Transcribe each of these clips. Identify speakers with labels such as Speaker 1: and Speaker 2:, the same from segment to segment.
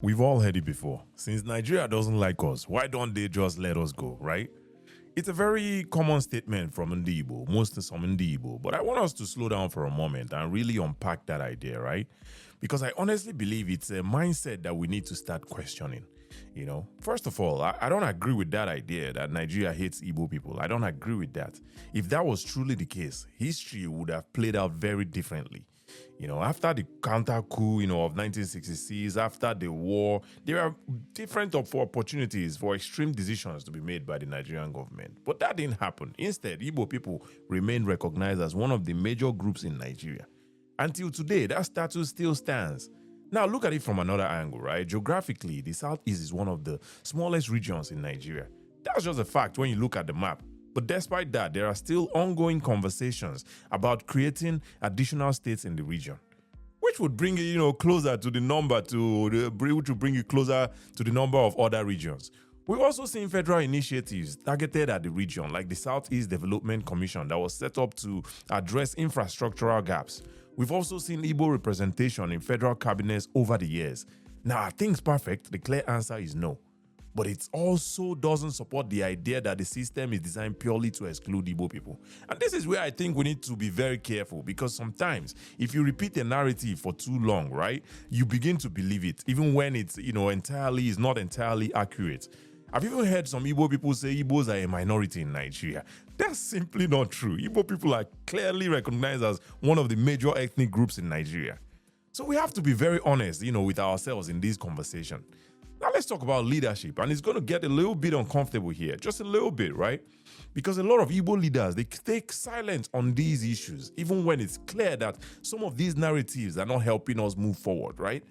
Speaker 1: We've all heard it before. Since Nigeria doesn't like us, why don't they just let us go, right? It's a very common statement from Ndigbo, most of some Ndigbo, but I want us to slow down for a moment and really unpack that idea, right? Because I honestly believe it's a mindset that we need to start questioning. First of all, I don't agree with that idea that Nigeria hates Igbo people. I don't agree with that. If that was truly the case, history would have played out very differently. After the counter coup, of 1966, after the war, there are different opportunities for extreme decisions to be made by the Nigerian government. But that didn't happen. Instead, Igbo people remain recognized as one of the major groups in Nigeria. Until today, that status still stands. Now, look at it from another angle, right? Geographically, the Southeast is one of the smallest regions in Nigeria. That's just a fact when you look at the map. But despite that, there are still ongoing conversations about creating additional states in the region, which would bring you, closer to the number which would bring you closer to the number of other regions. We've also seen federal initiatives targeted at the region, like the Southeast Development Commission that was set up to address infrastructural gaps. We've also seen Igbo representation in federal cabinets over the years. Now, are things perfect? The clear answer is no. But it also doesn't support the idea that the system is designed purely to exclude Igbo people. And this is where I think we need to be very careful, because sometimes if you repeat a narrative for too long, right, you begin to believe it, even when it's, is not entirely accurate. I've even heard some Igbo people say Igbos are a minority in Nigeria. That's simply not true. Igbo people are clearly recognized as one of the major ethnic groups in Nigeria. So we have to be very honest, with ourselves in this conversation. Now let's talk about leadership, and it's going to get a little bit uncomfortable here, just a little bit, right? Because a lot of Igbo leaders, they stay silent on these issues, even when it's clear that some of these narratives are not helping us move forward, right?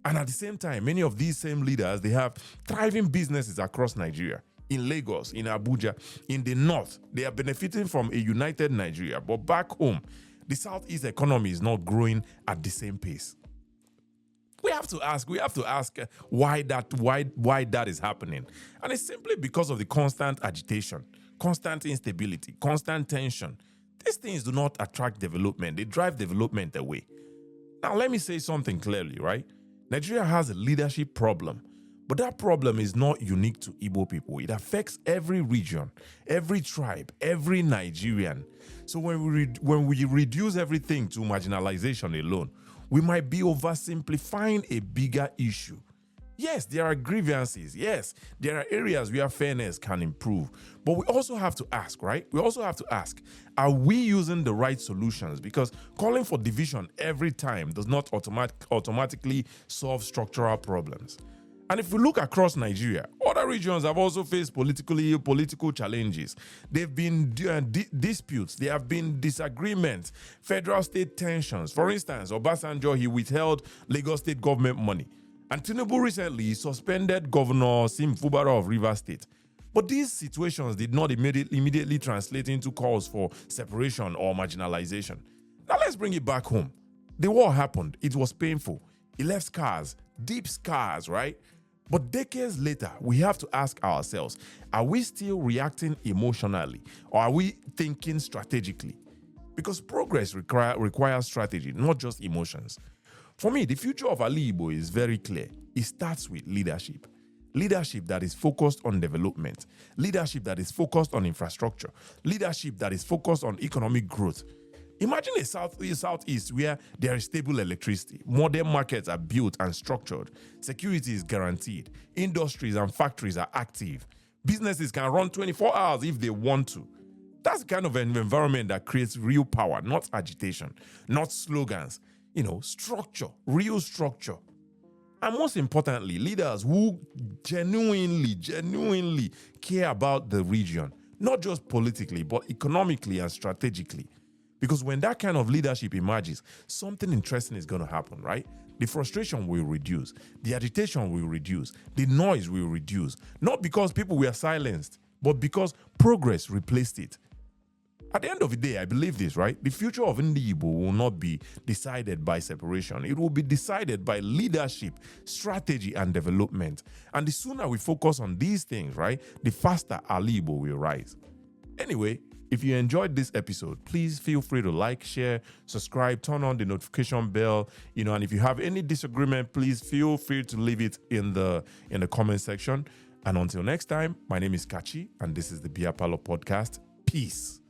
Speaker 1: And at the same time, many of these same leaders, they have thriving businesses across Nigeria, in Lagos, in Abuja, in the north. They are benefiting from a united Nigeria, but back home, the Southeast economy is not growing at the same pace. We have to ask why that is happening. And it's simply because of the constant agitation, constant instability, constant tension. These things do not attract development. They drive development away. Now, let me say something clearly, right? Nigeria has a leadership problem, but that problem is not unique to Igbo people. It affects every region, every tribe, every Nigerian. So when we reduce everything to marginalization alone, we might be oversimplifying a bigger issue. Yes, there are grievances. Yes, there are areas where fairness can improve. But we also have to ask, right? We also have to ask, are we using the right solutions? Because calling for division every time does not automatically solve structural problems. And if we look across Nigeria, other regions have also faced political challenges. There have been disputes, there have been disagreements, federal-state tensions. For instance, Obasanjo, he withheld Lagos state government money. And Tinubu recently suspended Governor Sim Fubara of Rivers State. But these situations did not immediately translate into calls for separation or marginalization. Now let's bring it back home. The war happened. It was painful. It left scars, deep scars, right? But decades later, we have to ask ourselves, are we still reacting emotionally, or are we thinking strategically? Because progress requires strategy, not just emotions. For me, the future of Alaigbo is very clear. It starts with leadership. Leadership that is focused on development. Leadership that is focused on infrastructure. Leadership that is focused on economic growth. Imagine a Southeast where there is stable electricity, modern markets are built and structured, security is guaranteed, industries and factories are active, businesses can run 24 hours if they want to. That's the kind of an environment that creates real power, not agitation, not slogans. Structure, real structure. And most importantly, leaders who genuinely care about the region, not just politically, but economically and strategically. Because when that kind of leadership emerges, something interesting is going to happen, right? The frustration will reduce. The agitation will reduce. The noise will reduce. Not because people were silenced, but because progress replaced it. At the end of the day, I believe this, right? The future of Ndigbo will not be decided by separation. It will be decided by leadership, strategy, and development. And the sooner we focus on these things, right, the faster Alaigbo will rise. Anyway, If you enjoyed this episode, please feel free to like, share, subscribe, turn on the notification bell, and if you have any disagreement, please feel free to leave it in the comment section. And until next time, my name is Kachi, and this is the Beer Parlour Podcast. Peace.